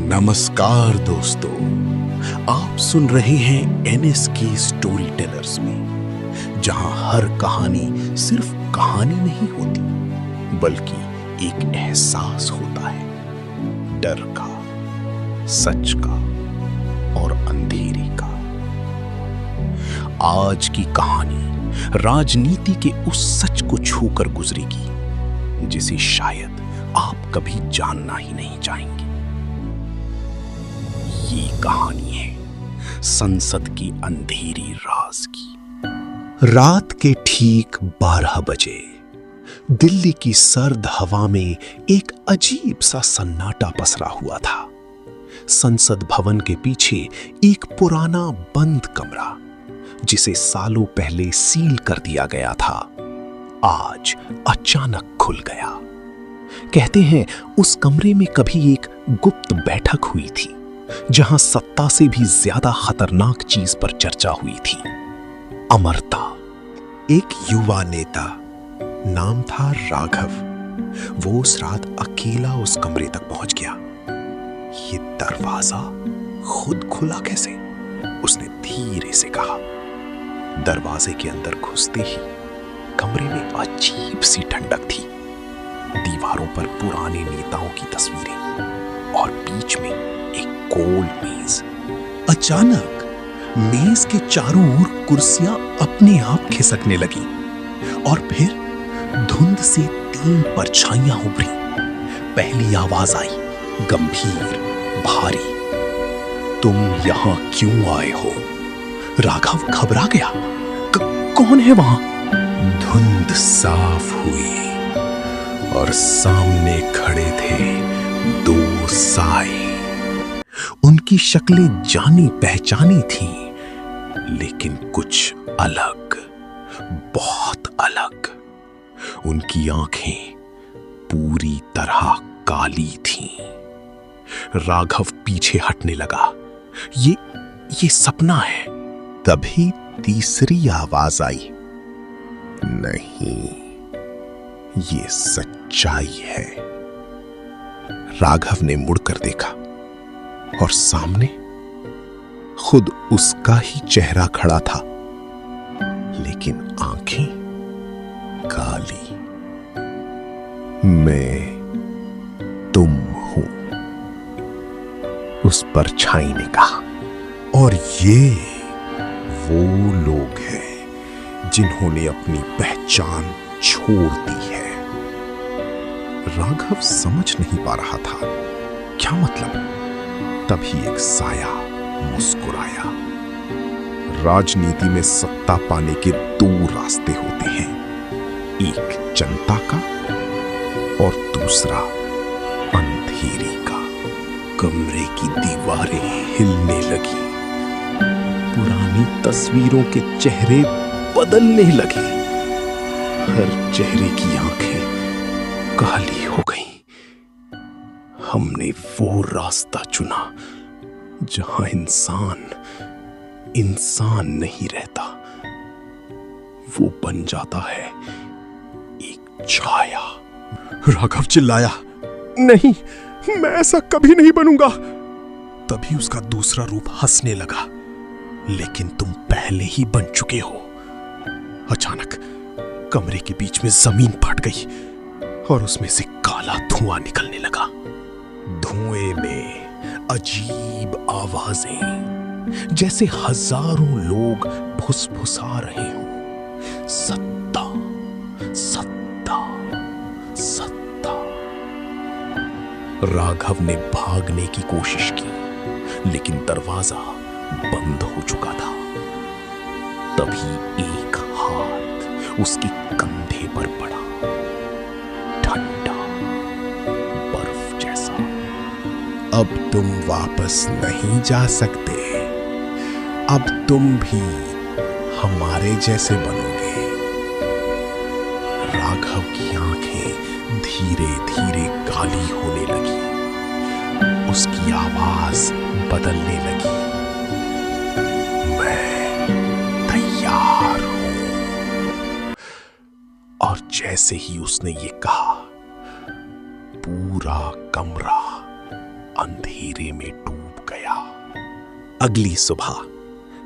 नमस्कार दोस्तों, आप सुन रहे हैं एनएसके स्टोरी टेलर्स में, जहां हर कहानी सिर्फ कहानी नहीं होती, बल्कि एक एहसास होता है, डर का, सच का और अंधेरे का। आज की कहानी राजनीति के उस सच को छूकर गुजरेगी जिसे शायद आप कभी जानना ही नहीं चाहेंगे। ये कहानी है संसद की अंधेरी राज की। रात के ठीक 12 बजे दिल्ली की सर्द हवा में एक अजीब सा सन्नाटा पसरा हुआ था। संसद भवन के पीछे एक पुराना बंद कमरा, जिसे सालों पहले सील कर दिया गया था, आज अचानक खुल गया। कहते हैं उस कमरे में कभी एक गुप्त बैठक हुई थी, जहां सत्ता से भी ज्यादा खतरनाक चीज पर चर्चा हुई थी, अमरता। एक युवा नेता, नाम था राघव, वो उस रात अकेला उस कमरे तक पहुंच गया। ये दरवाजा खुद खुला कैसे? उसने धीरे से कहा। दरवाजे के अंदर घुसते ही कमरे में अजीब सी ठंडक थी। दीवारों पर पुराने नेताओं की तस्वीरें और बीच में एक गोल मेज। अचानक मेज के चारों ओर कुर्सियां अपने आप खिसकने लगी और फिर धुंध से 3 परछाइयां उभरी। पहली आवाज आई, गंभीर, भारी, तुम यहां क्यों आए हो? राघव घबरा गया। कौन है वहां? धुंध साफ हुई और सामने खड़े थे 2 साए। उनकी शक्लें जानी पहचानी थीं, लेकिन कुछ अलग, बहुत अलग। उनकी आंखें पूरी तरह काली थीं। राघव पीछे हटने लगा। ये सपना है। तभी तीसरी आवाज आई, नहीं, ये सच्चाई है। राघव ने मुड़कर देखा और सामने खुद उसका ही चेहरा खड़ा था, लेकिन आंखें काली। मैं तुम हूं, उस परछाई ने कहा। और ये वो लोग हैं जिन्होंने अपनी पहचान छोड़ दी है। राघव समझ नहीं पा रहा था क्या मतलब। तभी एक साया मुस्कुराया। राजनीति में सत्ता पाने के 2 रास्ते होते हैं, एक जनता का और दूसरा अंधेरी का। कमरे की दीवारें हिलने लगी, पुरानी तस्वीरों के चेहरे बदलने लगे, हर चेहरे की आंखें काली हो गईं। हमने वो रास्ता चुना जहां इंसान नहीं रहता, वो बन जाता है एक छाया। राघव चिल्लाया, नहीं, मैं ऐसा कभी नहीं बनूंगा। तभी उसका दूसरा रूप हंसने लगा, लेकिन तुम पहले ही बन चुके हो। अचानक कमरे के बीच में जमीन फट गई और उसमें से काला धुआं निकलने लगा। धुएं में अजीब आवाजें, जैसे हजारों लोग फुसफुसा रहे हों, सत्ता, सत्ता, सत्ता। राघव ने भागने की कोशिश की, लेकिन दरवाजा बंद हो चुका था। तभी एक हाथ उसके कंधे पर पड़ा, ठंडा, बर्फ जैसा। अब तुम वापस नहीं जा सकते, अब तुम भी हमारे जैसे बनोगे। राघव की आंखें धीरे धीरे काली होने लगी, उसकी आवाज बदलने लगी, मैं तैयार हूं। और जैसे ही उसने ये कहा, पूरा कमरा अंधेरे में डूब गया। अगली सुबह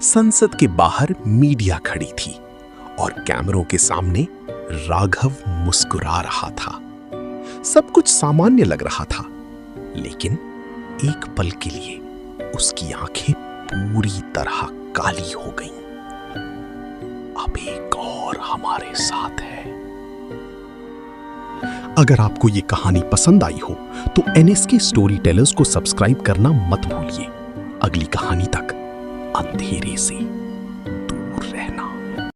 संसद के बाहर मीडिया खड़ी थी और कैमरों के सामने राघव मुस्कुरा रहा था। सब कुछ सामान्य लग रहा था, लेकिन एक पल के लिए उसकी आंखें पूरी तरह काली हो गईं। अब एक और हमारे साथ है। अगर आपको ये कहानी पसंद आई हो तो NSK स्टोरी टेलर्स को सब्सक्राइब करना मत भूलिए। अगली कहानी तक अंधेरे से दूर रहना।